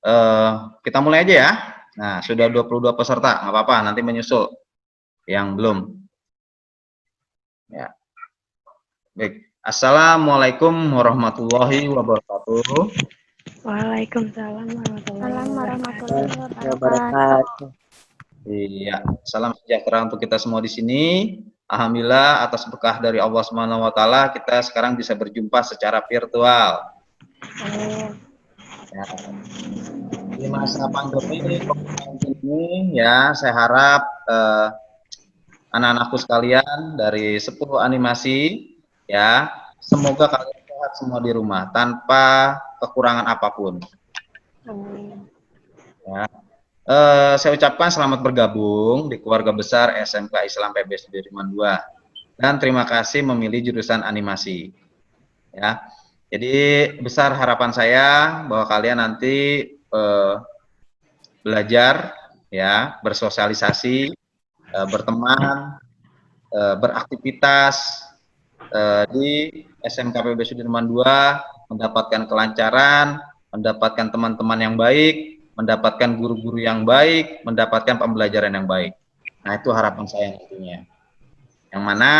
Eh, kita mulai aja ya. Nah, sudah 22 peserta, nggak apa-apa, nanti menyusul yang belum. Ya. Baik. Assalamualaikum warahmatullahi wabarakatuh. Waalaikumsalam warahmatullahi wabarakatuh. Iya, salam sejahtera untuk kita semua di sini. Alhamdulillah atas berkah dari Allah Subhanahu wa taala kita sekarang bisa berjumpa secara virtual. Ya. Di masa pandemi COVID-19 ini ya, saya harap anak-anakku sekalian dari 10 animasi ya, semoga kalian sehat semua di rumah tanpa kekurangan apapun. Ya. Saya ucapkan selamat bergabung di keluarga besar SMK Islam PB Sudirman II dan terima kasih memilih jurusan animasi. Ya, jadi besar harapan saya bahwa kalian nanti belajar, ya, bersosialisasi, berteman, beraktivitas di SMK PB Sudirman II, mendapatkan kelancaran, mendapatkan teman-teman yang baik, mendapatkan guru-guru yang baik, mendapatkan pembelajaran yang baik. Nah, itu harapan saya tentunya. Yang mana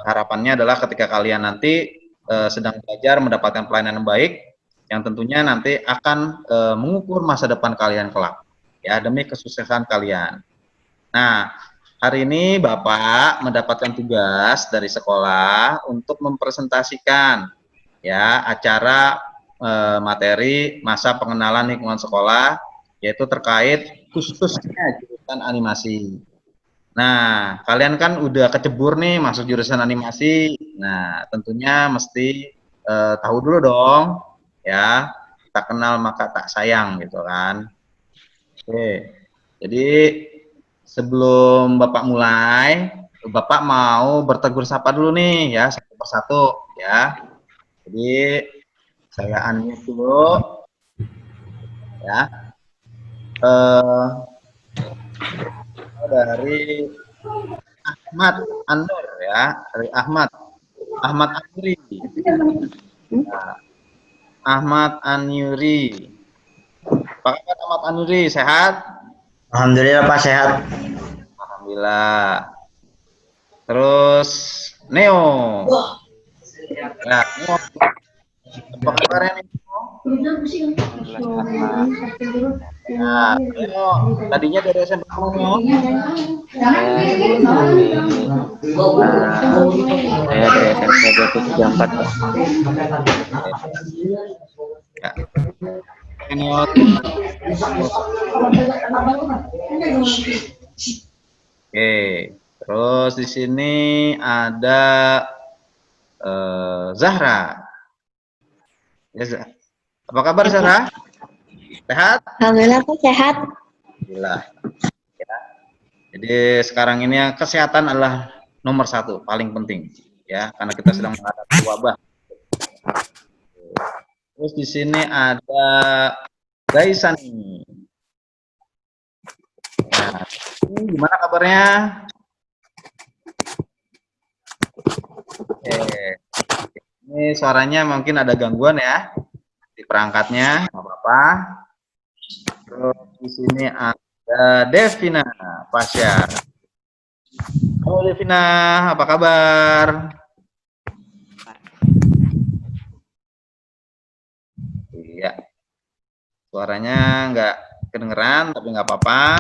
harapannya adalah ketika kalian nanti sedang belajar mendapatkan pelayanan yang baik, yang tentunya nanti akan mengukur masa depan kalian kelak, ya, demi kesuksesan kalian. Nah, hari ini Bapak mendapatkan tugas dari sekolah untuk mempresentasikan, ya, acara materi masa pengenalan lingkungan sekolah, yaitu terkait khususnya jurusan animasi. Nah, kalian kan udah kecebur nih masuk jurusan animasi. Nah, tentunya mesti tahu dulu dong, ya, tak kenal maka tak sayang gitu kan. Oke, jadi sebelum Bapak mulai, Bapak mau bertegur sapa dulu nih ya, satu persatu ya. Jadi saya unmute dulu ya. Dari Ahmad Anur ya, dari Ahmad Anuri. Nah, Ahmad Anuri. Apa kabar Ahmad Anuri? Sehat? Alhamdulillah Pak, sehat. Alhamdulillah. Terus Neo. Nah, Neo. Apa kabarnya nih? Nah, Neo, tadinya dari SMP Neo. Saya dari SMP 234 Pak. Ya. Neo. Oke, terus di sini ada Zahra. Ya, apa kabar Zahra? Sehat? Alhamdulillah Pak, sehat. Alhamdulillah. Ya. Jadi sekarang ini kesehatan adalah nomor satu, paling penting, ya, karena kita sedang menghadapi wabah. Terus di sini ada Gaisani. Nah, gimana kabarnya? Ini suaranya mungkin ada gangguan ya di perangkatnya, nggak apa-apa. Terus di sini ada Devina Pasya. Halo Devina, apa kabar? Iya, suaranya nggak kedengeran, tapi nggak apa-apa.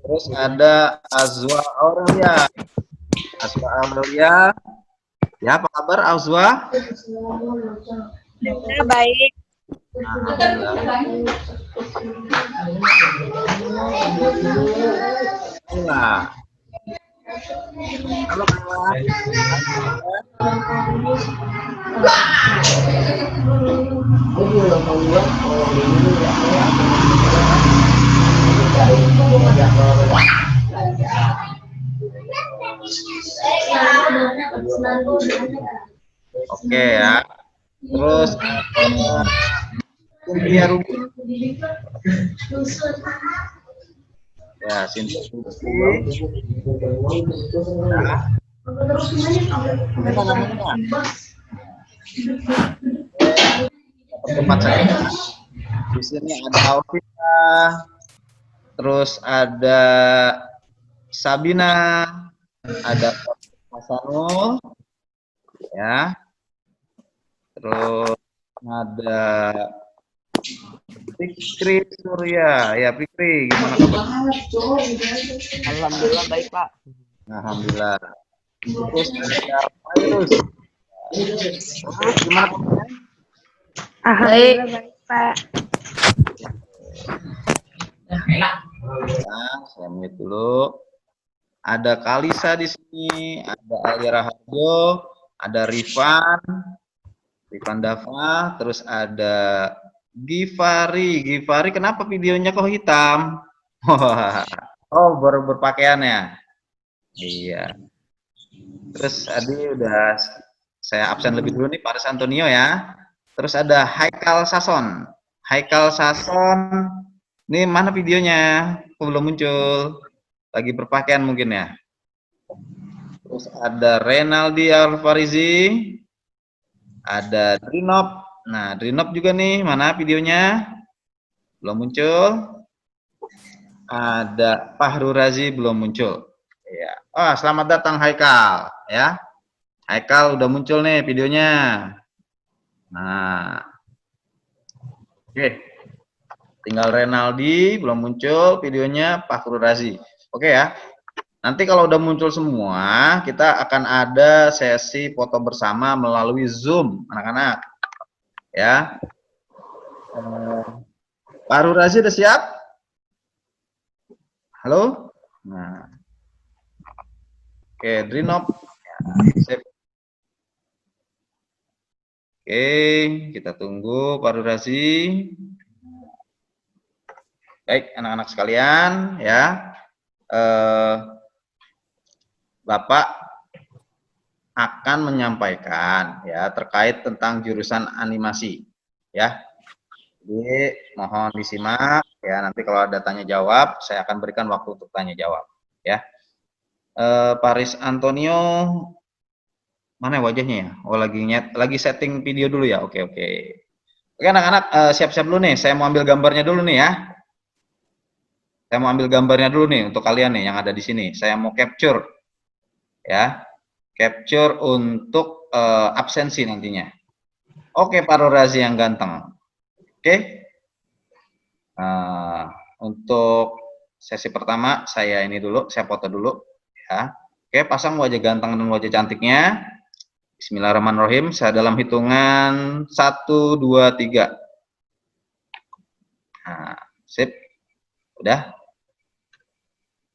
Terus ada Azwa Aurelia. Azwa Aurelia, ya, apa kabar Azwa? Baik. Nah, halo Oke ya. Terus Cynthia Ruby. Ya, Cynthia Ruby. Apa tempat saya. Di sini ada Alvita, terus ada Sabina, ada Hasanul, ya, terus ada Fikri Surya, ya Fikri, gimana kabar? Alhamdulillah baik Pak. Alhamdulillah. Terus ada Virus. Gimana kabarnya? Alhamdulillah baik, Pak. Nah, saya mute dulu. Ada Kalisa di sini, ada Alia Raharjo, ada Rifan Dava, terus ada Givari. Givari, kenapa videonya kok hitam? Oh, baru berpakaian ya? Iya. Terus tadi udah saya absen lebih dulu nih, Pak Antonio ya. Terus ada Haikal Sason. Haikal Sason, ini mana videonya? Kok belum muncul? Lagi berpakaian mungkin ya. Terus ada Renaldi Alfarizi, ada Drinop. Nah, Drinop juga nih, mana videonya? Belum muncul. Ada Fahru Razi, belum muncul. Ya. Oh, selamat datang Haikal ya. Haikal udah muncul nih videonya. Nah. Oke. Tinggal Renaldi belum muncul videonya, Fahru Razi. Oke ya. Nanti kalau udah muncul semua, kita akan ada sesi foto bersama melalui Zoom, anak-anak. Ya. Fahru Razi udah siap? Halo? Nah. Oke, Drinop. Ya, oke, kita tunggu Fahru Razi. Baik, anak-anak sekalian, ya. Bapak akan menyampaikan ya terkait tentang jurusan animasi, ya. Jadi mohon disimak ya. Nanti kalau ada tanya jawab, saya akan berikan waktu untuk tanya jawab, ya. Paris Antonio, mana wajahnya ya? Oh, lagi setting video dulu ya. Oke. Oke anak-anak, siap-siap dulu nih. Saya mau ambil gambarnya dulu nih ya. Saya mau ambil gambarnya dulu nih untuk kalian nih yang ada di sini. Saya mau capture, ya, capture untuk absensi nantinya. Oke, Pak Rorazi yang ganteng. Oke. Untuk sesi pertama saya ini dulu, saya foto dulu, ya. Oke, pasang wajah ganteng dan wajah cantiknya. Bismillahirrahmanirrahim. Saya dalam hitungan 1, 2, 3. Nah, sip. Udah.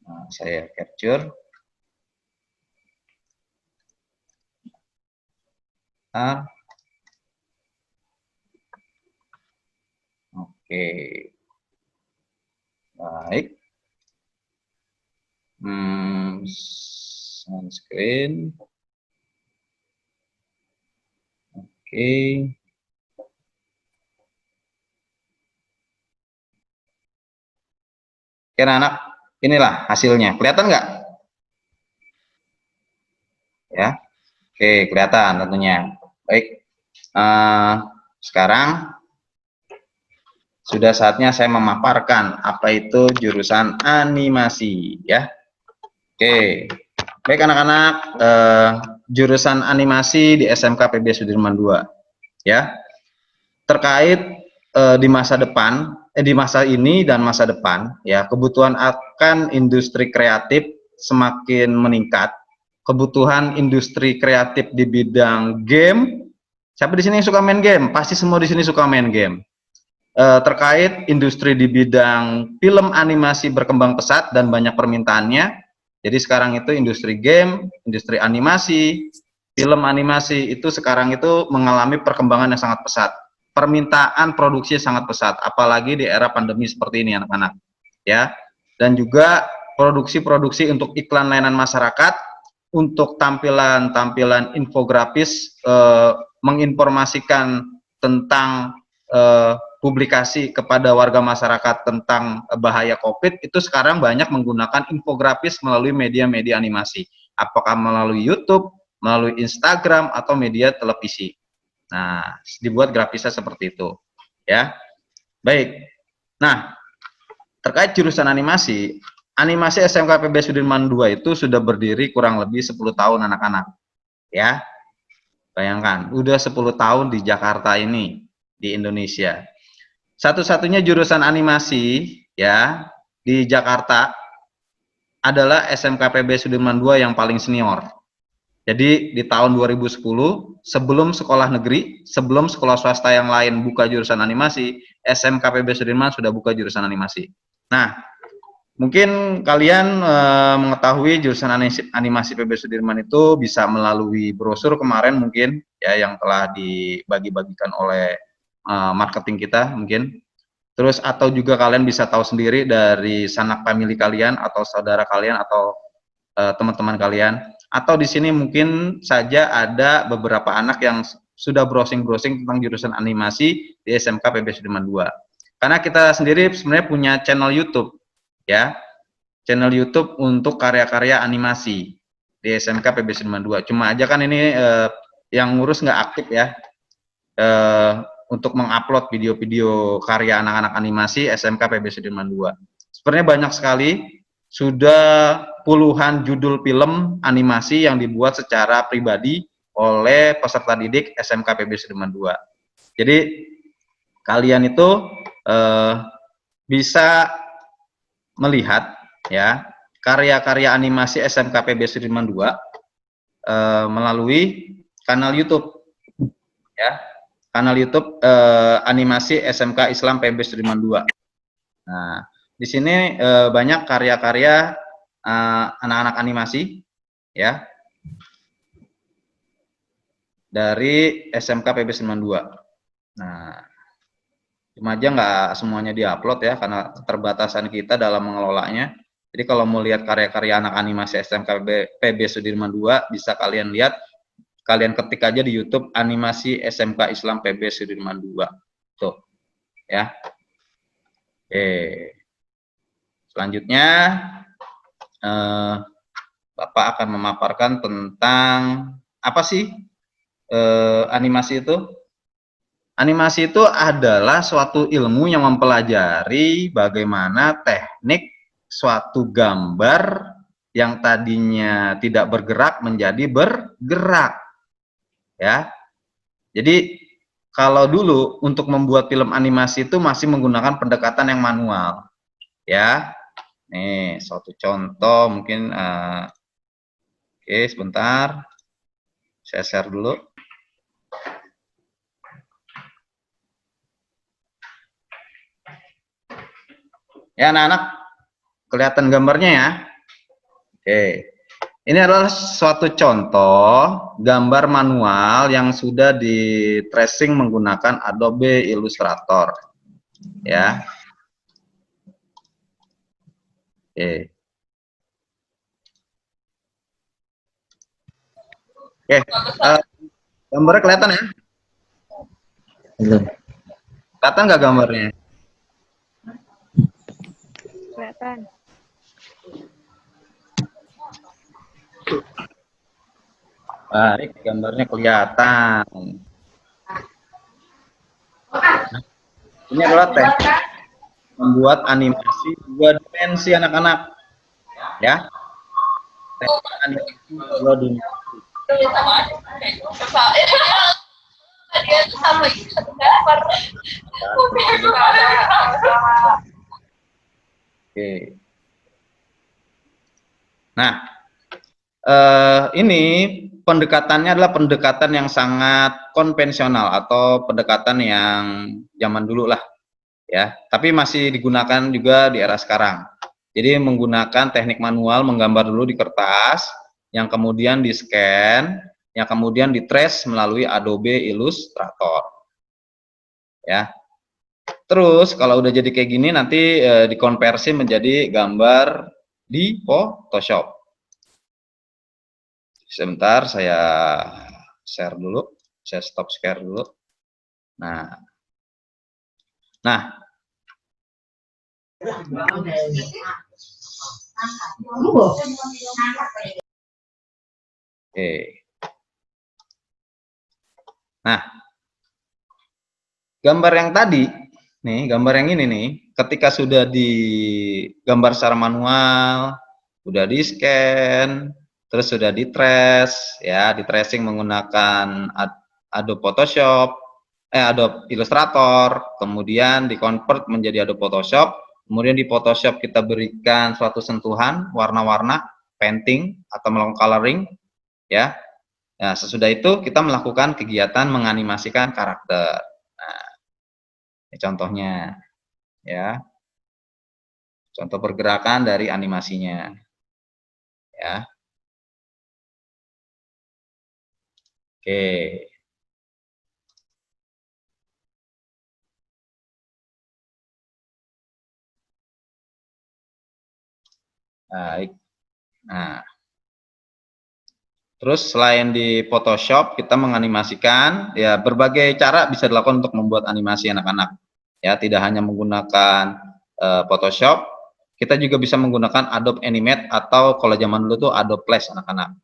Nah, saya capture. Nah. Oke. Baik. Screen. Oke. Oke, anak, inilah hasilnya. Kelihatan nggak? Ya. Oke, kelihatan tentunya. Baik. Sekarang sudah saatnya saya memaparkan apa itu jurusan animasi, ya. Oke. Baik anak-anak, jurusan animasi di SMK PB Sudirman II, ya. Terkait di masa depan, di masa ini dan masa depan, ya, kebutuhan akan industri kreatif semakin meningkat. Kebutuhan industri kreatif di bidang game. Siapa di sini yang suka main game? Pasti semua di sini suka main game. Terkait industri di bidang film animasi berkembang pesat dan banyak permintaannya. Jadi sekarang itu industri game, industri animasi, film animasi itu sekarang itu mengalami perkembangan yang sangat pesat. Permintaan produksi sangat pesat, apalagi di era pandemi seperti ini anak-anak, ya. Dan juga produksi-produksi untuk iklan layanan masyarakat, untuk tampilan-tampilan infografis, menginformasikan tentang publikasi kepada warga masyarakat tentang bahaya COVID, itu sekarang banyak menggunakan infografis melalui media-media animasi, apakah melalui YouTube, melalui Instagram, atau media televisi. Nah, dibuat grafisnya seperti itu, ya. Baik. Nah, terkait jurusan animasi, animasi SMK PB Sudirman II itu sudah berdiri kurang lebih 10 tahun anak-anak, ya. Bayangkan, udah 10 tahun di Jakarta ini, di Indonesia. Satu-satunya jurusan animasi, ya, di Jakarta adalah SMK PB Sudirman II yang paling senior. Jadi di tahun 2010, sebelum sekolah negeri, sebelum sekolah swasta yang lain buka jurusan animasi, SMK PB Sudirman sudah buka jurusan animasi. Nah, mungkin kalian mengetahui jurusan animasi PB Sudirman itu bisa melalui brosur kemarin mungkin, ya, yang telah dibagi-bagikan oleh marketing kita mungkin. Terus atau juga kalian bisa tahu sendiri dari sanak famili kalian atau saudara kalian atau teman-teman kalian, atau di sini mungkin saja ada beberapa anak yang sudah browsing-browsing tentang jurusan animasi di SMK PB Sudirman II. Karena kita sendiri sebenarnya punya channel YouTube, ya, channel YouTube untuk karya-karya animasi di SMK PB Sudirman II. Cuma aja kan ini yang ngurus nggak aktif, ya, untuk mengupload video-video karya anak-anak animasi SMK PB Sudirman II. Sebenarnya banyak sekali, sudah puluhan judul film animasi yang dibuat secara pribadi oleh peserta didik SMK PB Sudirman II. Jadi kalian itu bisa melihat, ya, karya-karya animasi SMK PB Sudirman II melalui kanal YouTube, ya, kanal YouTube animasi SMK Islam PB Sudirman II. Nah, di sini banyak karya-karya anak-anak animasi, ya, dari SMK PB Sudirman II. Nah, cuma aja nggak semuanya diupload, ya, karena keterbatasan kita dalam mengelolanya. Jadi kalau mau lihat karya-karya anak animasi SMK PB Sudirman II, bisa kalian lihat, kalian ketik aja di YouTube animasi SMK Islam PB Sudirman II. Tuh, ya. Oke. Selanjutnya, Bapak akan memaparkan tentang apa sih animasi itu. Animasi itu adalah suatu ilmu yang mempelajari bagaimana teknik suatu gambar yang tadinya tidak bergerak menjadi bergerak, ya. Jadi kalau dulu untuk membuat film animasi itu masih menggunakan pendekatan yang manual, ya. Nih, suatu contoh mungkin, oke, sebentar, saya share dulu. Ya, anak-anak, kelihatan gambarnya, ya. Oke, ini adalah suatu contoh gambar manual yang sudah di tracing menggunakan Adobe Illustrator, ya. Oke. Oke, gambarnya kelihatan, ya? Belum. Kelihatan nggak gambarnya? Kelihatan. Baik, gambarnya kelihatan. Nah, ini adalah teknik membuat animasi 2 dimensi, anak-anak, ya. Teknik animasi 2 dimensi. Oke. Nah, ini pendekatannya adalah pendekatan yang sangat konvensional atau pendekatan yang zaman dulu lah, ya. Tapi masih digunakan juga di era sekarang. Jadi menggunakan teknik manual, menggambar dulu di kertas, yang kemudian di-scan, yang kemudian di-trace melalui Adobe Illustrator, ya. Terus kalau udah jadi kayak gini nanti dikonversi menjadi gambar di Photoshop. Sebentar, saya share dulu, saya stop share dulu. Nah, oke. Nah, gambar yang tadi, nih, gambar yang ini nih, ketika sudah digambar secara manual, sudah di-scan, terus sudah di-trace, ya, di-tracing menggunakan Adobe Photoshop, Adobe Illustrator, kemudian di-convert menjadi Adobe Photoshop, kemudian di Photoshop kita berikan suatu sentuhan, warna-warna, painting, atau melakukan coloring, ya. Nah, sesudah itu kita melakukan kegiatan menganimasikan karakter. Nah, ini contohnya, ya. Contoh pergerakan dari animasinya, ya. Oke. Baik. Nah, terus selain di Photoshop kita menganimasikan, ya berbagai cara bisa dilakukan untuk membuat animasi anak-anak. Ya, tidak hanya menggunakan Photoshop, kita juga bisa menggunakan Adobe Animate atau kalau zaman dulu tuh Adobe Flash anak-anak.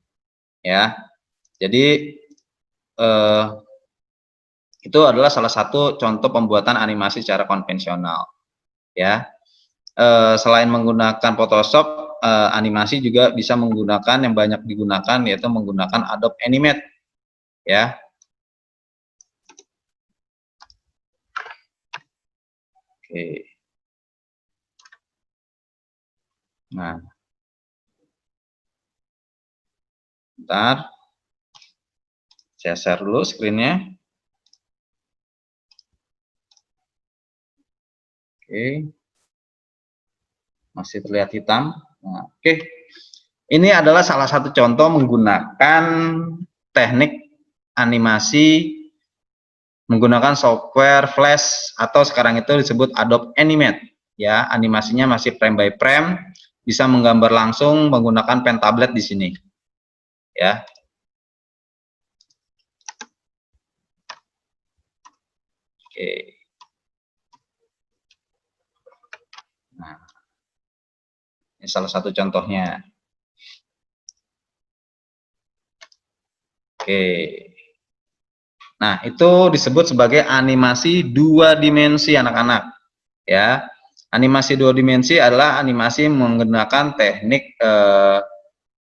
Ya. Jadi itu adalah salah satu contoh pembuatan animasi secara konvensional. Ya. Selain menggunakan Photoshop, animasi juga bisa menggunakan yang banyak digunakan yaitu menggunakan Adobe Animate, ya. Oke. Nah, bentar, saya share dulu screen-nya. Oke, masih terlihat hitam. Nah, oke, ini adalah salah satu contoh menggunakan teknik animasi menggunakan software Flash atau sekarang itu disebut Adobe Animate, ya. Animasinya masih frame by frame, bisa menggambar langsung menggunakan pen tablet di sini, ya. Oke. Nah, ini salah satu contohnya. Oke. Nah, itu disebut sebagai animasi dua dimensi anak-anak, ya. Animasi dua dimensi adalah animasi menggunakan teknik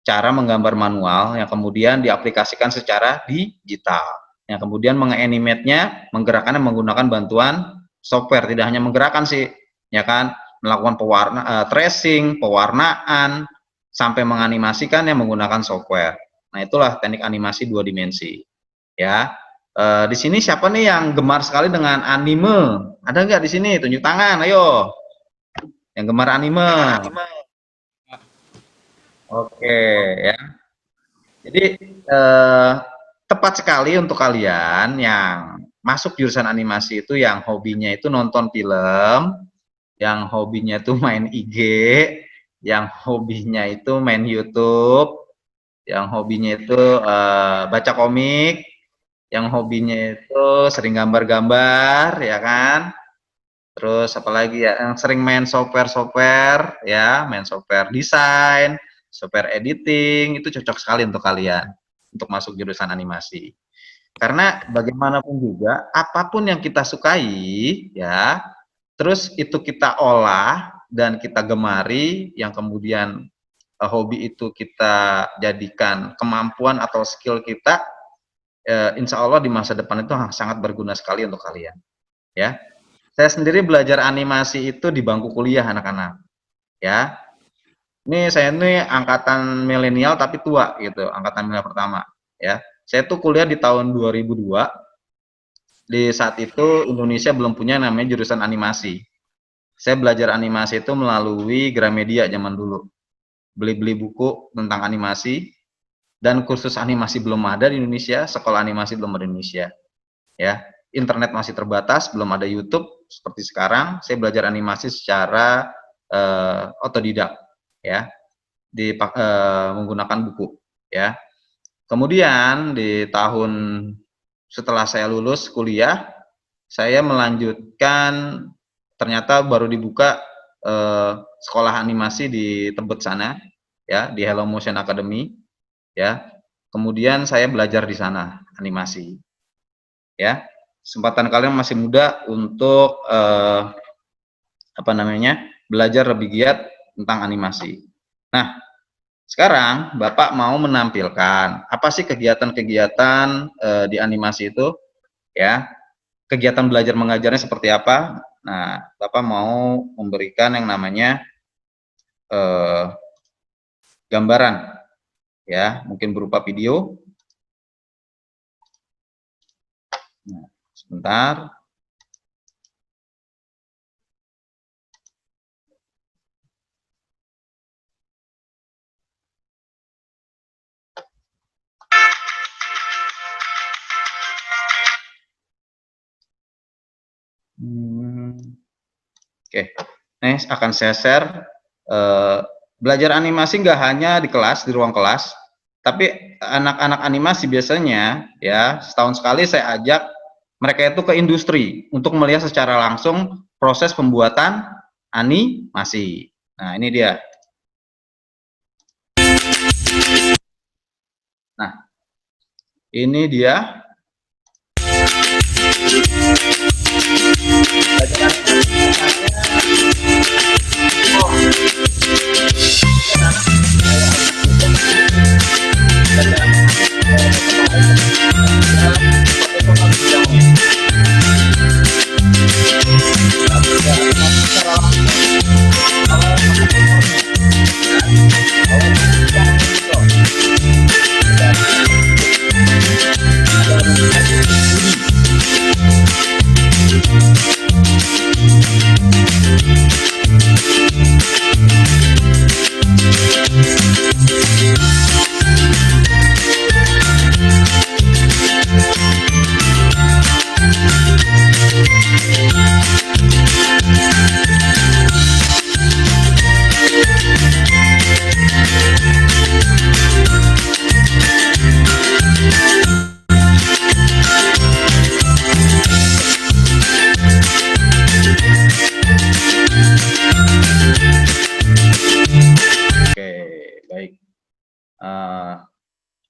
cara menggambar manual yang kemudian diaplikasikan secara digital. Yang kemudian menganimate-nya, menggerakkannya menggunakan bantuan software, tidak hanya menggerakkan sih, ya kan, melakukan tracing, pewarnaan, sampai menganimasikannya menggunakan software. Nah, itulah teknik animasi dua dimensi, ya. Di sini siapa nih yang gemar sekali dengan anime? Ada nggak di sini? Tunjuk tangan, ayo. Yang gemar anime. Oke, ya. Jadi tepat sekali untuk kalian yang masuk jurusan animasi itu yang hobinya itu nonton film, yang hobinya itu main IG, yang hobinya itu main YouTube, yang hobinya itu baca komik, yang hobinya itu sering gambar-gambar, ya kan? Terus apalagi ya, yang sering main software-software, ya, main software desain, software editing, itu cocok sekali untuk kalian untuk masuk jurusan animasi. Karena bagaimanapun juga, apapun yang kita sukai, ya, terus itu kita olah dan kita gemari, yang kemudian hobi itu kita jadikan kemampuan atau skill kita, insya Allah di masa depan itu sangat berguna sekali untuk kalian, ya. Saya sendiri belajar animasi itu di bangku kuliah anak-anak, ya. Ini saya ini angkatan milenial tapi tua gitu, angkatan milenial pertama, ya. Saya tuh kuliah di tahun 2002. Di saat itu Indonesia belum punya namanya jurusan animasi. Saya belajar animasi itu melalui Gramedia zaman dulu. Beli-beli buku tentang animasi dan kursus animasi belum ada di Indonesia, sekolah animasi belum ada di Indonesia, ya. Internet masih terbatas, belum ada YouTube seperti sekarang. Saya belajar animasi secara otodidak, ya, menggunakan buku, ya. Kemudian di tahun setelah saya lulus kuliah, saya melanjutkan, ternyata baru dibuka sekolah animasi di Tebet sana, ya, di Hello Motion Academy, ya. Kemudian saya belajar di sana animasi, ya. kesempatan kalian masih muda untuk belajar lebih giat tentang animasi. Nah, sekarang Bapak mau menampilkan apa sih kegiatan-kegiatan di animasi itu, ya? Kegiatan belajar mengajarnya seperti apa? Nah, Bapak mau memberikan yang namanya gambaran, ya, mungkin berupa video. Nah, sebentar. Oke, ini akan saya share. Belajar animasi nggak hanya di kelas, di ruang kelas, tapi anak-anak animasi biasanya, ya, setahun sekali saya ajak mereka itu ke industri untuk melihat secara langsung proses pembuatan animasi. Nah, ini dia. Nah, ini dia.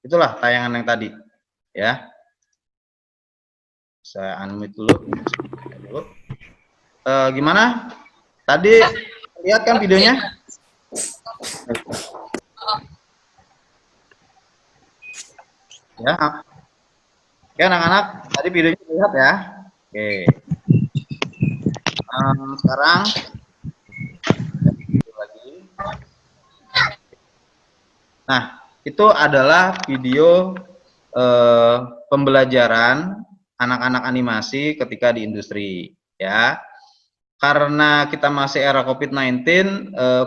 Itulah tayangan yang tadi, ya. Saya unmute dulu. Gimana? Tadi lihat kan videonya? Ya. Oke, anak-anak, tadi videonya lihat ya. Oke. Sekarang lagi. Nah, itu adalah video pembelajaran anak-anak animasi ketika di industri, ya. Karena kita masih era COVID-19,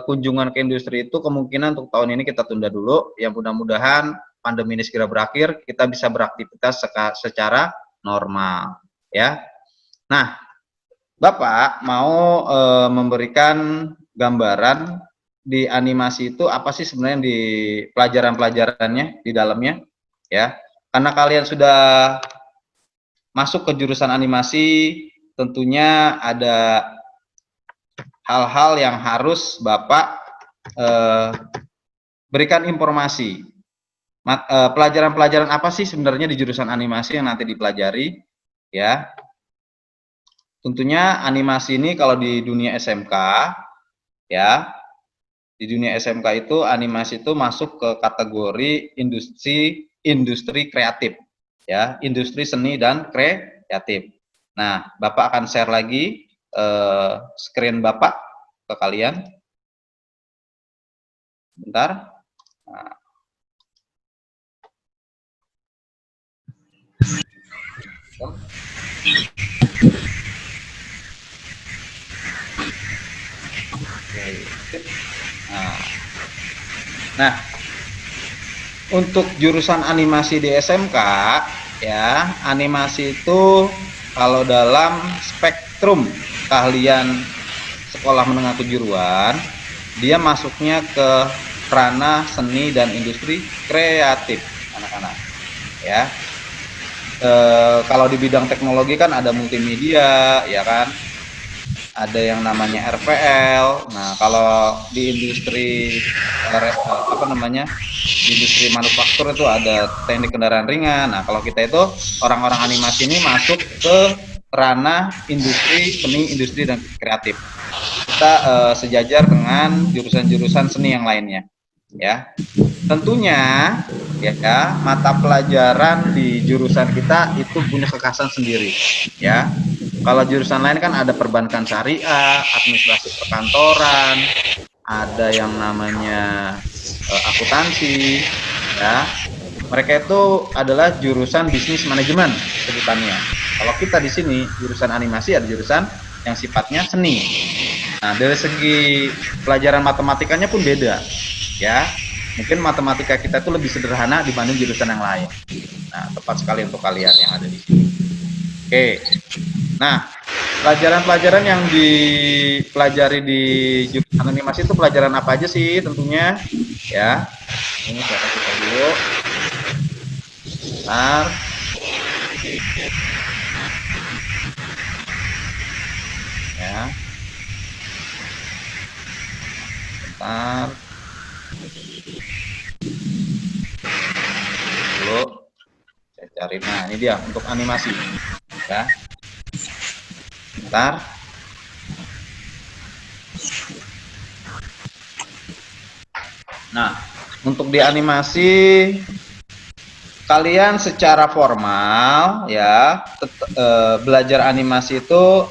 kunjungan ke industri itu kemungkinan untuk tahun ini kita tunda dulu. Ya, mudah-mudahan pandemi ini segera berakhir, kita bisa beraktivitas secara normal, ya. Nah, Bapak mau memberikan gambaran di animasi itu apa sih sebenarnya di pelajaran-pelajarannya di dalamnya, ya. Karena kalian sudah masuk ke jurusan animasi, tentunya ada hal-hal yang harus Bapak berikan informasi. Pelajaran-pelajaran apa sih sebenarnya di jurusan animasi yang nanti dipelajari, ya. Tentunya animasi ini kalau di dunia SMK, ya, di dunia SMK itu animasi itu masuk ke kategori industri kreatif, ya, industri seni dan kreatif. Nah, Bapak akan share lagi screen Bapak ke kalian. Bentar. Nah. Nah, untuk jurusan animasi di SMK, ya, animasi itu kalau dalam spektrum keahlian sekolah menengah kejuruan, dia masuknya ke ranah seni dan industri kreatif, anak-anak, ya. Kalau di bidang teknologi kan ada multimedia, ya kan, ada yang namanya RPL. Nah, kalau di industri di industri manufaktur itu ada teknik kendaraan ringan. Nah, kalau kita itu orang-orang animasi ini masuk ke ranah industri seni, industri dan kreatif. Kita sejajar dengan jurusan-jurusan seni yang lainnya, ya. Tentunya ya mata pelajaran di jurusan kita itu punya kekhasan sendiri, ya. Kalau jurusan lain kan ada perbankan syariah, administrasi perkantoran, ada yang namanya akuntansi, ya. Mereka itu adalah jurusan bisnis manajemen sebutannya. Kalau kita di sini jurusan animasi ada jurusan yang sifatnya seni. Nah, dari segi pelajaran matematikanya pun beda, ya. Mungkin matematika kita itu lebih sederhana dibanding jurusan yang lain. Nah, tepat sekali untuk kalian yang ada di sini. Oke. Nah, pelajaran-pelajaran yang dipelajari di jurusan animasi itu pelajaran apa aja sih tentunya? Ya, ini saya kasih tahu dulu. Bentar. Ya. Bentar. Dulu. Saya cari. Nah, ini dia untuk animasi. Ya. Bentar. Nah, untuk di animasi kalian secara formal ya belajar animasi itu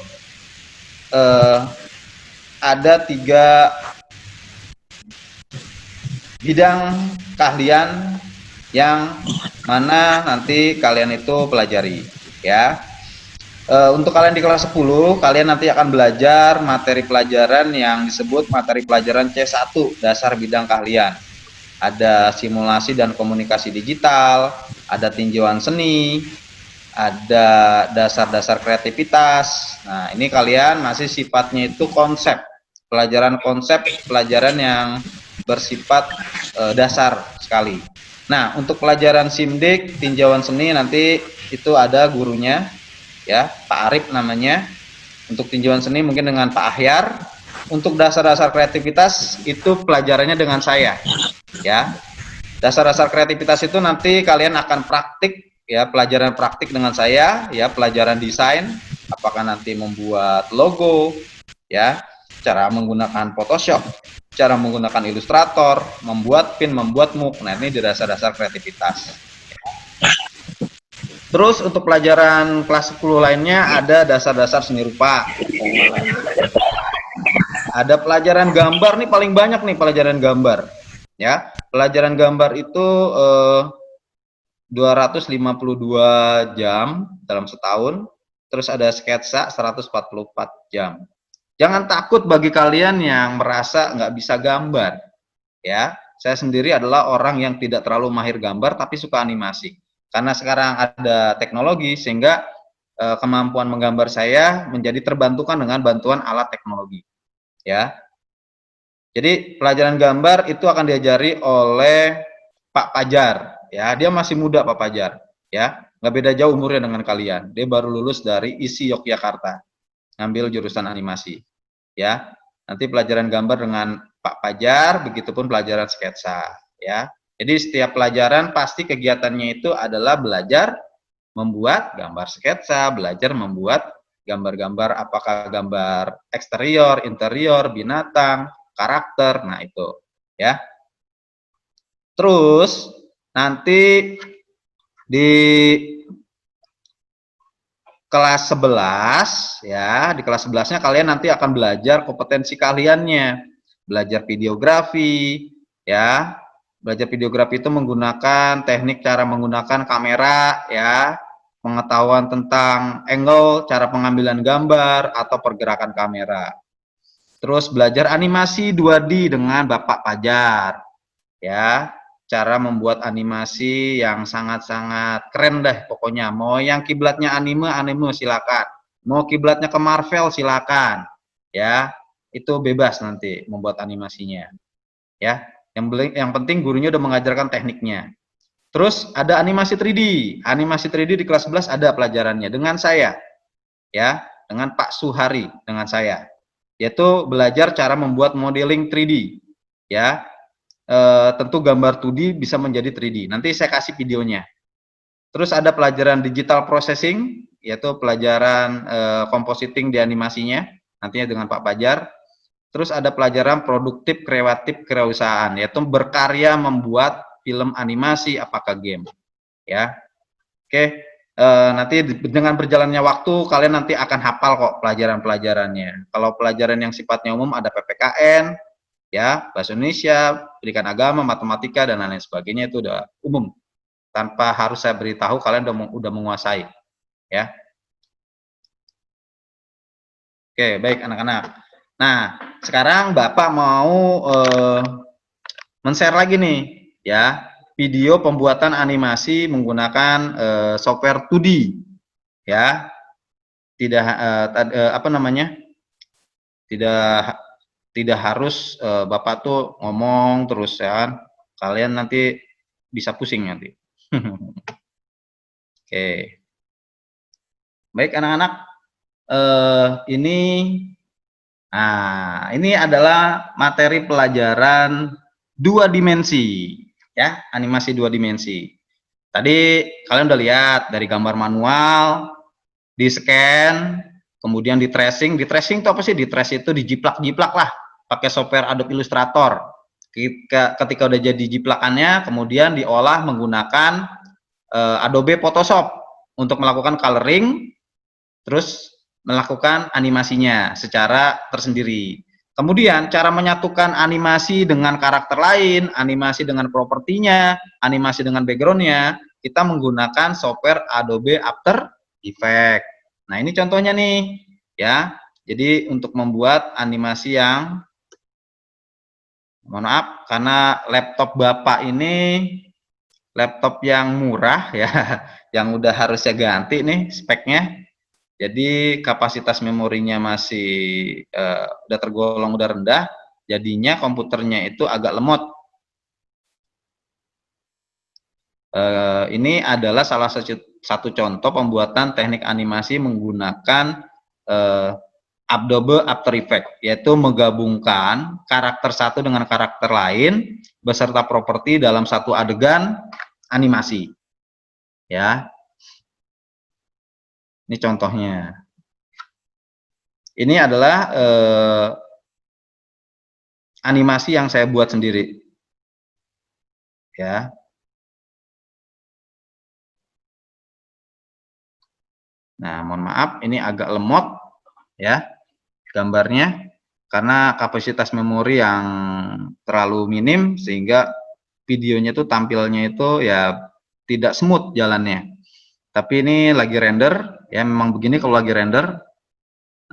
ada 3 bidang keahlian yang mana nanti kalian itu pelajari, ya. Untuk kalian di kelas 10, kalian nanti akan belajar materi pelajaran yang disebut materi pelajaran C1, dasar bidang keahlian. Ada simulasi dan komunikasi digital, ada tinjauan seni, ada dasar-dasar kreativitas. Nah, ini kalian masih sifatnya itu konsep, pelajaran konsep, pelajaran yang bersifat dasar sekali. Nah, untuk pelajaran simdik, tinjauan seni nanti itu ada gurunya, ya, Pak Arif namanya. Untuk tinjauan seni mungkin dengan Pak Ahyar. Untuk dasar-dasar kreativitas itu pelajarannya dengan saya, ya. Dasar-dasar kreativitas itu nanti kalian akan praktik, ya, pelajaran praktik dengan saya, ya, pelajaran desain, apakah nanti membuat logo, ya, cara menggunakan Photoshop, cara menggunakan Illustrator, membuat pin, membuat MOOC. Nah, ini di dasar-dasar kreativitas. Terus untuk pelajaran kelas 10 lainnya ada dasar-dasar seni rupa. Ada pelajaran gambar nih, paling banyak nih pelajaran gambar. Ya, pelajaran gambar itu 252 jam dalam setahun. Terus ada sketsa 144 jam. Jangan takut bagi kalian yang merasa nggak bisa gambar. Ya, saya sendiri adalah orang yang tidak terlalu mahir gambar tapi suka animasi. Karena sekarang ada teknologi sehingga kemampuan menggambar saya menjadi terbantukan dengan bantuan alat teknologi. Ya, jadi pelajaran gambar itu akan diajari oleh Pak Pajar. Ya, dia masih muda Pak Pajar. Ya, nggak beda jauh umurnya dengan kalian. Dia baru lulus dari ISI Yogyakarta, ngambil jurusan animasi. Ya, nanti pelajaran gambar dengan Pak Pajar, begitupun pelajaran sketsa. Ya. Jadi setiap pelajaran pasti kegiatannya itu adalah belajar membuat gambar sketsa, belajar membuat gambar-gambar, apakah gambar eksterior, interior, binatang, karakter. Nah, itu, ya. Terus nanti di kelas 11, ya, di kelas 11-nya kalian nanti akan belajar kompetensi keahliannya. Belajar videografi, ya. Belajar videografi itu menggunakan teknik cara menggunakan kamera, ya, pengetahuan tentang angle, cara pengambilan gambar atau pergerakan kamera. Terus belajar animasi 2D dengan Bapak Pajar, ya, cara membuat animasi yang sangat-sangat keren deh pokoknya. Mau yang kiblatnya anime silakan, mau kiblatnya ke Marvel silakan, ya, itu bebas nanti membuat animasinya, ya. Yang penting gurunya udah mengajarkan tekniknya. Terus ada animasi 3D. Animasi 3D di kelas 11 ada pelajarannya dengan saya. Ya, dengan Pak Suhari, dengan saya. yaitu belajar cara membuat modeling 3D, ya. Tentu gambar 2D bisa menjadi 3D. Nanti saya kasih videonya. Terus ada pelajaran digital processing, yaitu pelajaran compositing di animasinya, nantinya dengan Pak Fajar. Terus ada pelajaran produktif kreatif kewirausahaan, yaitu berkarya membuat film animasi apakah game, ya. Oke, nanti dengan berjalannya waktu kalian nanti akan hafal kok pelajaran-pelajarannya. Kalau pelajaran yang sifatnya umum ada PPKN, ya, bahasa Indonesia, pendidikan agama, matematika dan lain sebagainya, itu udah umum. Tanpa harus saya beritahu, kalian udah menguasai, ya. Oke, baik anak-anak. Nah, sekarang Bapak mau men-share lagi nih, ya, video pembuatan animasi menggunakan software 2D, ya. Tidak apa namanya? Tidak harus Bapak tuh ngomong terus ya. Kalian nanti bisa pusing nanti. Oke. Baik anak-anak, ini adalah materi pelajaran 2 dimensi, ya, animasi 2 dimensi. Tadi kalian udah lihat dari gambar manual, di scan, kemudian di tracing. Di tracing itu apa sih? Di trace itu dijiplak-jiplak lah, pakai software Adobe Illustrator. Ketika udah jadi jiplakannya, kemudian diolah menggunakan Adobe Photoshop untuk melakukan coloring, terus melakukan animasinya secara tersendiri. Kemudian cara menyatukan animasi dengan karakter lain, animasi dengan propertinya, animasi dengan backgroundnya, kita menggunakan software Adobe After Effects. Nah, ini contohnya nih, ya. Jadi untuk membuat animasi yang, mohon maaf, karena laptop Bapak ini laptop yang murah ya, yang udah harusnya ganti nih speknya. Jadi kapasitas memorinya masih udah tergolong udah rendah, jadinya komputernya itu agak lemot. Ini adalah salah satu contoh pembuatan teknik animasi menggunakan Adobe After Effects, yaitu menggabungkan karakter satu dengan karakter lain beserta properti dalam satu adegan animasi. Ya, ini contohnya. Ini adalah animasi yang saya buat sendiri. Ya. Nah, mohon maaf, ini agak lemot ya gambarnya karena kapasitas memori yang terlalu minim sehingga videonya itu tampilnya itu ya tidak smooth jalannya. Tapi ini lagi render, ya memang begini kalau lagi render.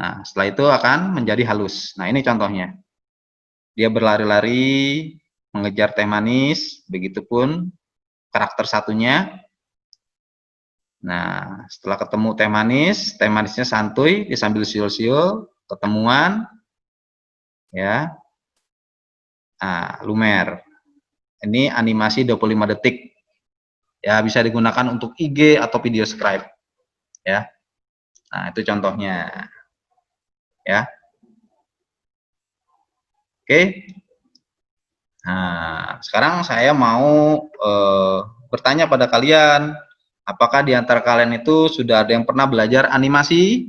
Nah, setelah itu akan menjadi halus. Nah, ini contohnya. Dia berlari-lari mengejar teh manis, begitupun karakter satunya. Nah, setelah ketemu teh manisnya santuy, dia sambil siul-siul, ketemuan, ya. Nah, lumer. Ini animasi 25 detik. Ya, bisa digunakan untuk IG atau video scribe. Ya. Nah, itu contohnya. Ya. Oke. Nah, sekarang saya mau bertanya pada kalian, apakah di antara kalian itu sudah ada yang pernah belajar animasi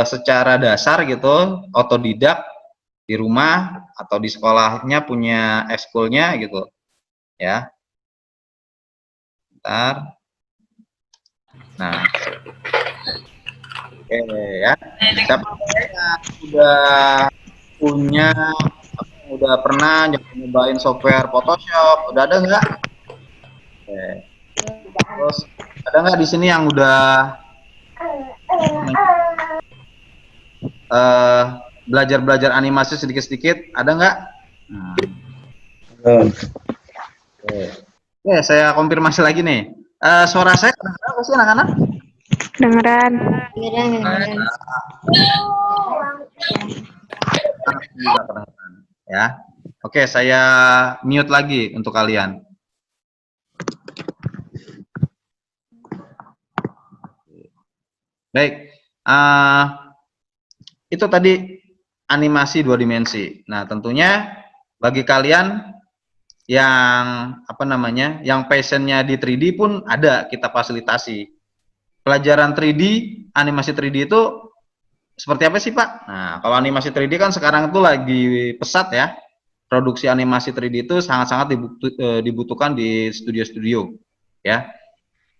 secara dasar gitu, otodidak di rumah atau di sekolahnya punya ekskulnya gitu, ya. Bentar. Nah, oke ya. Siapa yang udah pernah nyobain software Photoshop? Udah ada nggak? Oke. Terus ada nggak di sini yang udah belajar animasi sedikit-sedikit? Ada nggak? Nah. Oke, saya konfirmasi lagi nih. Suara saya kedengeran nggak sih anak-anak? Dengeran. Ya. Oke, saya mute lagi untuk kalian. Baik. Itu tadi animasi 2 dimensi. Nah, tentunya bagi kalian yang yang passionnya di 3D pun ada, kita fasilitasi. Pelajaran 3D, animasi 3D itu seperti apa sih, Pak? Nah, kalau animasi 3D kan sekarang itu lagi pesat ya. Produksi animasi 3D itu sangat-sangat dibutuhkan di studio-studio ya.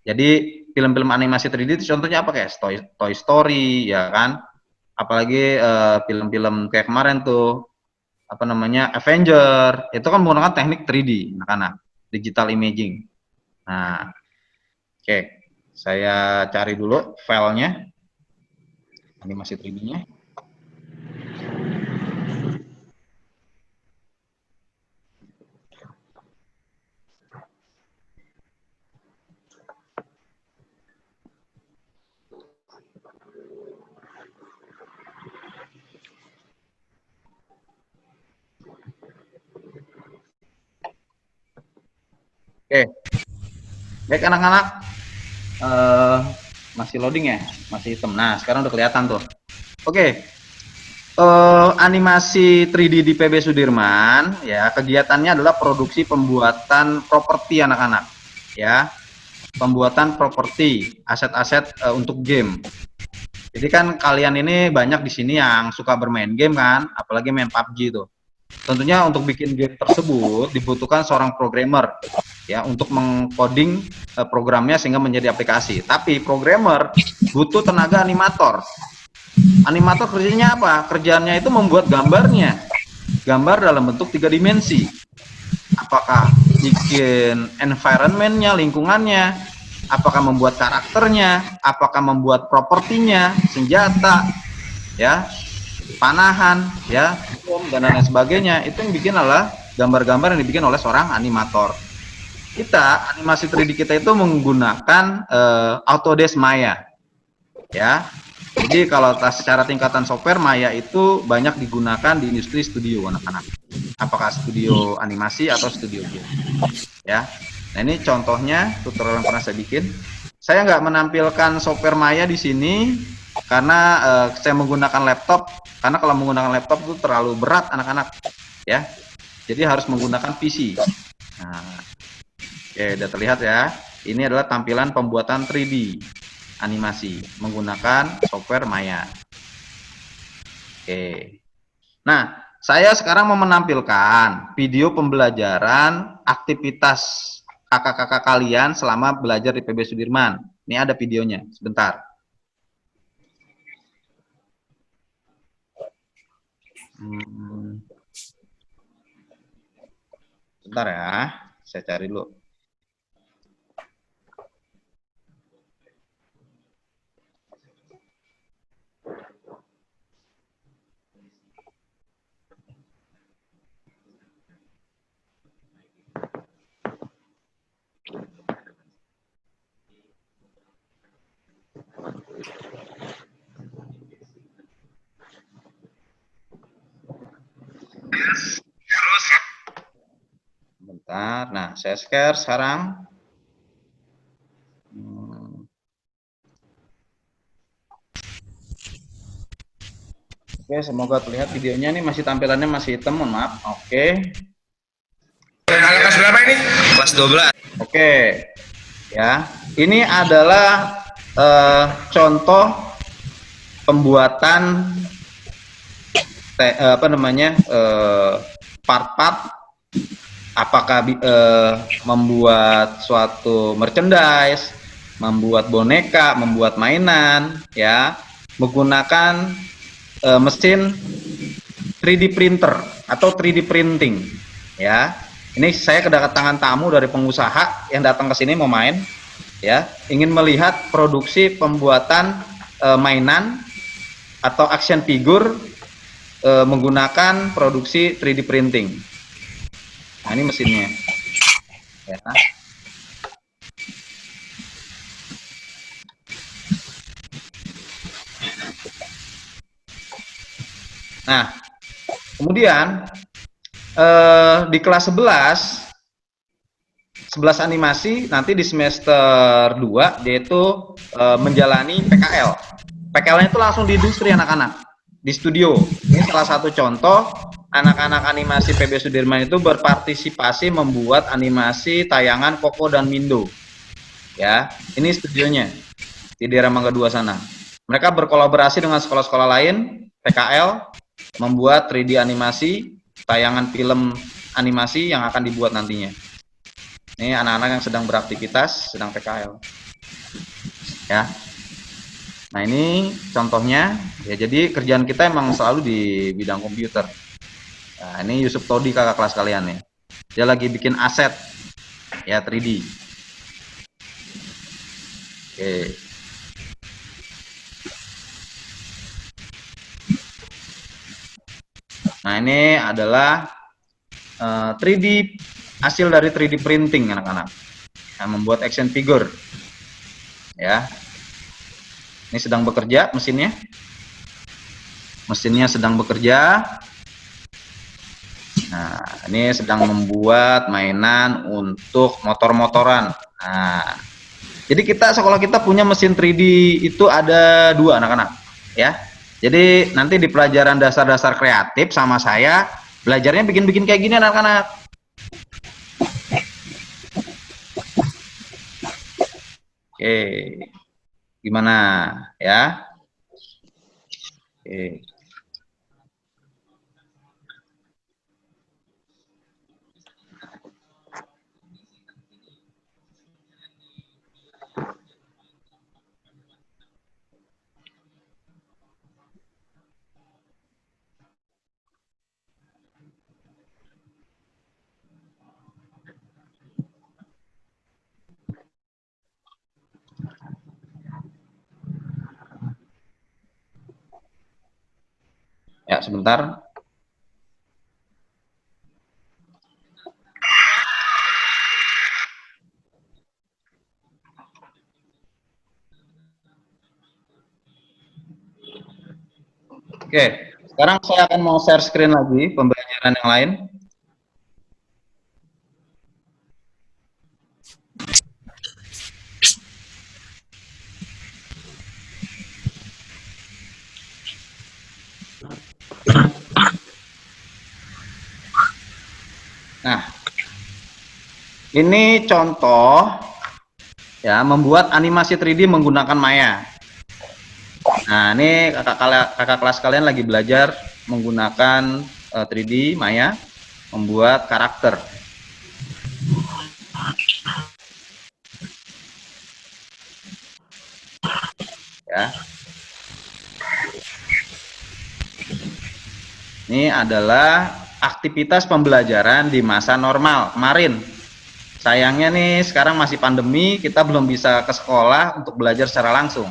Jadi film-film animasi 3D itu contohnya apa, kayak Toy Story ya kan? Apalagi film-film kayak kemarin tuh Avenger, itu kan menggunakan teknik 3D anak-anak, digital imaging. Nah, oke, saya cari dulu filenya animasi 3D-nya. Oke, baik anak-anak, masih loading ya, masih hitam. Nah, sekarang udah kelihatan tuh. Oke, animasi 3D di PB Sudirman, ya kegiatannya adalah produksi pembuatan properti anak-anak, ya, pembuatan properti, aset-aset untuk game. Jadi kan kalian ini banyak di sini yang suka bermain game kan, apalagi main PUBG tuh. Tentunya untuk bikin game tersebut dibutuhkan seorang programmer ya untuk mengcoding programnya sehingga menjadi aplikasi. Tapi programmer butuh tenaga animator. Animator kerjanya apa? Kerjaannya itu membuat gambarnya. Gambar dalam bentuk 3 dimensi. Apakah bikin environment-nya, lingkungannya, apakah membuat karakternya, apakah membuat propertinya, senjata, ya, panahan, ya, dan lain sebagainya. Itu yang bikin adalah gambar-gambar yang dibikin oleh seorang animator. Kita animasi 3D kita itu menggunakan Autodesk Maya, ya. Jadi kalau secara tingkatan software, Maya itu banyak digunakan di industri studio anak-anak. Apakah studio animasi atau studio game, ya. Nah ini contohnya tutorial yang pernah saya bikin. Saya nggak menampilkan software Maya di sini karena saya menggunakan laptop. Karena kalau menggunakan laptop itu terlalu berat anak-anak, ya. Jadi harus menggunakan PC. Nah, oke, udah terlihat ya. Ini adalah tampilan pembuatan 3D animasi menggunakan software Maya. Oke. Nah, saya sekarang mau menampilkan video pembelajaran aktivitas kakak-kakak kalian selama belajar di PB Sudirman. Ini ada videonya, sebentar. Sebentar ya, saya cari dulu. Bentar, nah saya share sekarang. Oke, semoga terlihat videonya. Nih masih tampilannya masih hitam, mohon maaf. Oke. Kelas berapa ini? Kelas 12. Oke, ya. Ini adalah contoh pembuatan part-part. Apakah membuat suatu merchandise, membuat boneka, membuat mainan, ya, menggunakan mesin 3D printer atau 3D printing, ya. Ini saya kedatangan tamu dari pengusaha yang datang ke sini mau main, ya, ingin melihat produksi pembuatan mainan atau action figure menggunakan produksi 3D printing. Nah, ini mesinnya, ya. Nah, kemudian di kelas 11 animasi nanti di semester 2 yaitu menjalani PKL. PKL-nya itu langsung di industri anak-anak, di studio. Ini salah satu contoh anak-anak animasi PB Sudirman itu berpartisipasi membuat animasi tayangan Koko dan Mindo. Ya, ini studionya di daerah Mangga 2 sana. Mereka berkolaborasi dengan sekolah-sekolah lain, PKL, membuat 3D animasi, tayangan film animasi yang akan dibuat nantinya. Ini anak-anak yang sedang beraktivitas, sedang PKL. Ya. Nah, ini contohnya. Ya, jadi kerjaan kita emang selalu di bidang komputer. Nah, ini Yusuf Todi kakak kelas kalian nih. Dia lagi bikin aset ya 3D. Oke. Nah, ini adalah 3D hasil dari 3D printing anak-anak. Nah, membuat action figure. Ya. Ini sedang bekerja mesinnya. Mesinnya sedang bekerja. Nah, ini sedang membuat mainan untuk motor-motoran. Nah, jadi sekolah kita punya mesin 3D itu ada 2 anak-anak, ya. Jadi nanti di pelajaran dasar-dasar kreatif sama saya belajarnya bikin-bikin kayak gini anak-anak. Oke, gimana ya? Oke. Ya, sebentar. Oke, sekarang saya akan mau share screen lagi pembelajaran yang lain. Nah, ini contoh ya membuat animasi 3D menggunakan Maya. Nah, ini kakak kelas kalian lagi belajar menggunakan 3D Maya membuat karakter. Ya. Ini adalah aktivitas pembelajaran di masa normal kemarin. Sayangnya nih sekarang masih pandemi, kita belum bisa ke sekolah untuk belajar secara langsung.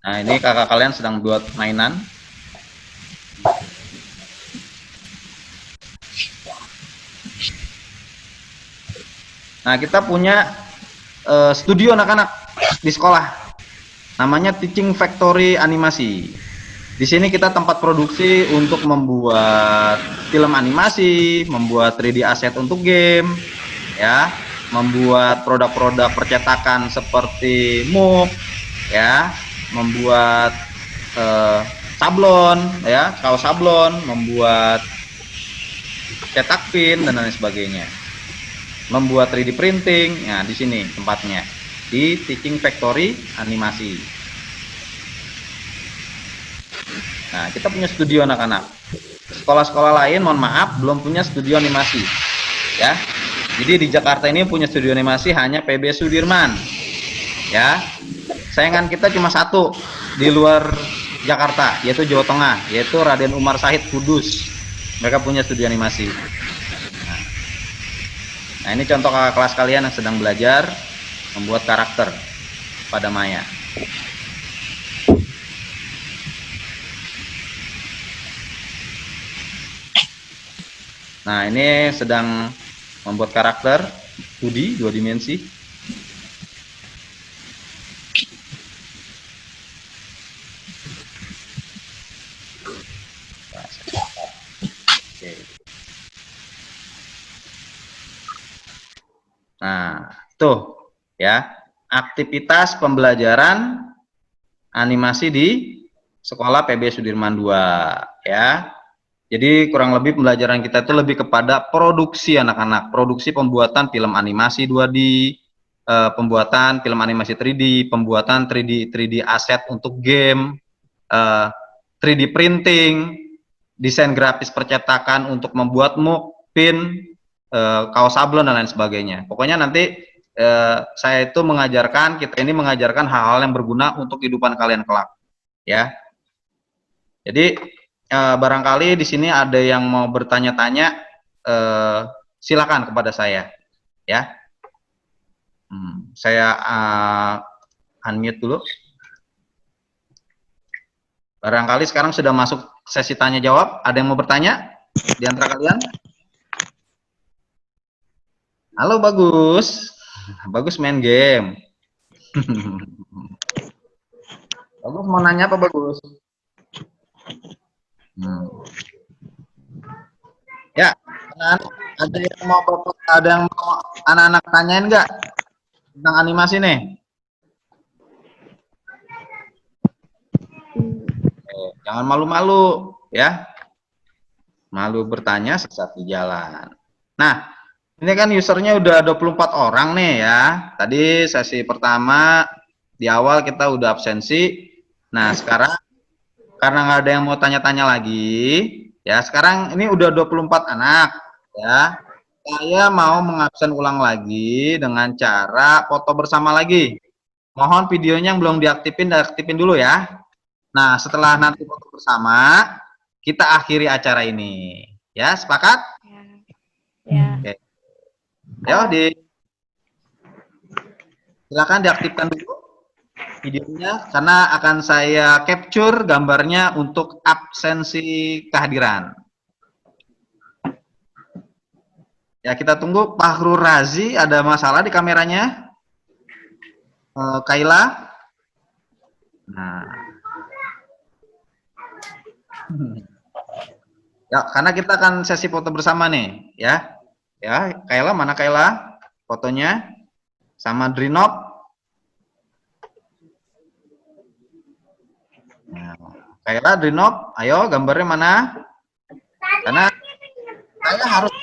Nah, ini kakak kalian sedang buat mainan. Nah, kita punya studio anak-anak di sekolah. Namanya Teaching Factory Animasi. Di sini kita tempat produksi untuk membuat film animasi, membuat 3D aset untuk game, ya, membuat produk-produk percetakan seperti mug, ya, membuat sablon, ya, kaos sablon, membuat cetak pin dan lain sebagainya. Membuat 3D printing, nah di sini tempatnya di Teaching Factory Animasi. Nah, kita punya studio anak-anak. Sekolah-sekolah lain, mohon maaf, belum punya studio animasi, ya. Jadi di Jakarta ini punya studio animasi hanya PB Sudirman, ya. Saingan kita cuma satu di luar Jakarta, yaitu Jawa Tengah, yaitu Raden Umar Syahid Kudus. Mereka punya studio animasi. Nah, ini contoh kakak kelas kalian yang sedang belajar membuat karakter pada Maya. Nah, ini sedang membuat karakter 2D, 2 dimensi. Nah, tuh ya. aktivitas pembelajaran animasi di sekolah PB Sudirman II ya. Jadi kurang lebih pembelajaran kita itu lebih kepada produksi anak-anak, produksi pembuatan film animasi 2D, pembuatan film animasi 3D, pembuatan 3D aset untuk game, 3D printing, desain grafis percetakan untuk membuat mug, pin, kaos sablon dan lain sebagainya. Pokoknya nanti saya itu mengajarkan, kita ini mengajarkan hal-hal yang berguna untuk kehidupan kalian kelak, ya. Jadi barangkali di sini ada yang mau bertanya-tanya, silakan kepada saya, ya. Saya unmute dulu. Barangkali sekarang sudah masuk sesi tanya jawab. Ada yang mau bertanya di antara kalian? Halo, Bagus. Bagus main game. Bagus mau nanya apa, Bagus? Ya, ada yang mau anak-anak tanyain nggak tentang animasi nih? Jangan malu-malu ya. Malu bertanya sesat di jalan. Nah, ini kan usernya udah 24 orang nih ya. Tadi sesi pertama di awal kita udah absensi. Nah, sekarang karena nggak ada yang mau tanya-tanya lagi, ya sekarang ini udah 24 anak, ya. Saya mau mengabsen ulang lagi dengan cara foto bersama lagi. Mohon videonya yang belum diaktifin dulu ya. Nah, setelah nanti foto bersama, kita akhiri acara ini. Ya, sepakat? Ya. Oke. Yo, silakan diaktifkan dulu videonya karena akan saya capture gambarnya untuk absensi kehadiran. Ya, kita tunggu. Fahrul Razi, ada masalah di kameranya? Kaila? Nah. Ya, karena kita akan sesi foto bersama nih, ya. Ya, Kaila, mana Kaila? Fotonya sama Drinop. Nah, Kaila, Drinop, ayo gambarnya mana? Karena saya harus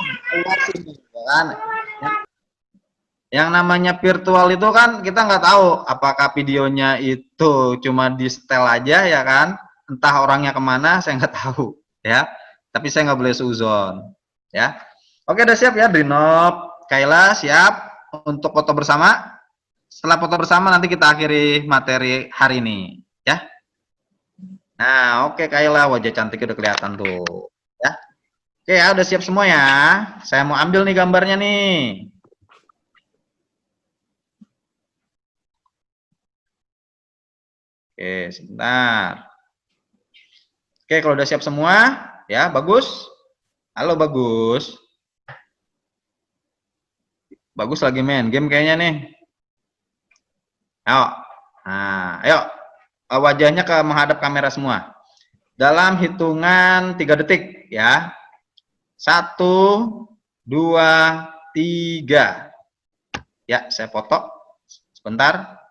sini, kan? Yang namanya virtual itu kan kita nggak tahu apakah videonya itu cuma di setel aja ya kan? Entah orangnya kemana saya nggak tahu, ya. Tapi saya nggak boleh suzon, ya. Oke, udah siap ya, Drinop, Kaila siap untuk foto bersama. Setelah foto bersama nanti kita akhiri materi hari ini, ya. Nah, oke Kaila, wajah cantiknya udah kelihatan tuh, ya. Oke ya, udah siap semua ya. Saya mau ambil nih gambarnya nih. Oke, sebentar. Oke, kalau udah siap semua, ya, Bagus. Halo, Bagus. Bagus lagi main game kayaknya nih. Ayo. Nah, ayo. Wajahnya menghadap kamera semua. Dalam hitungan 3 detik ya. 1, 2, 3. Ya, saya foto. Sebentar.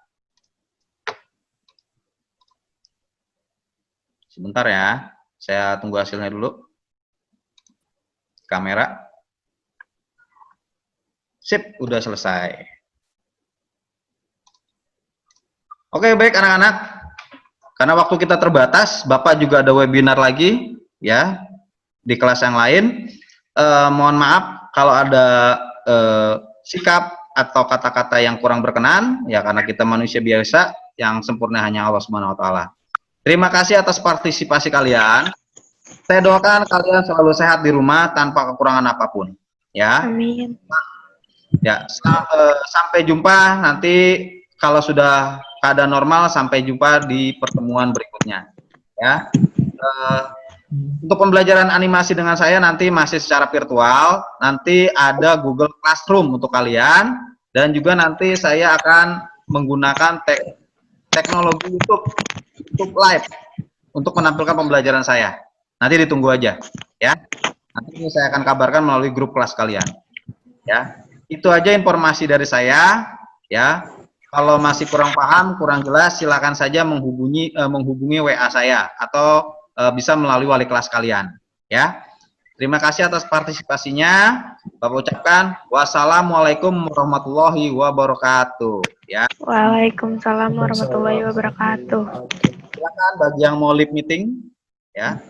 Sebentar ya. Saya tunggu hasilnya dulu. Kamera. Sip, udah selesai. Oke, baik anak-anak. Karena waktu kita terbatas, Bapak juga ada webinar lagi ya di kelas yang lain. Mohon maaf kalau ada sikap atau kata-kata yang kurang berkenan ya, karena kita manusia biasa, yang sempurna hanya Allah Subhanahu wa taala. Terima kasih atas partisipasi kalian. Saya doakan kalian selalu sehat di rumah tanpa kekurangan apapun ya. Amin. Ya, sampai jumpa nanti kalau sudah keadaan normal. Sampai jumpa di pertemuan berikutnya ya. Untuk pembelajaran animasi dengan saya nanti masih secara virtual. Nanti ada Google Classroom untuk kalian, dan juga nanti saya akan menggunakan teknologi YouTube Live untuk menampilkan pembelajaran saya. Nanti ditunggu aja ya. Nanti saya akan kabarkan melalui grup kelas kalian ya. Itu aja informasi dari saya ya. Kalau masih kurang paham, kurang jelas, silakan saja menghubungi WA saya atau bisa melalui wali kelas kalian. Ya, terima kasih atas partisipasinya. Bapak ucapkan wassalamualaikum warahmatullahi wabarakatuh. Ya, Waalaikumsalam warahmatullahi wabarakatuh. silakan bagi yang mau live meeting. Ya.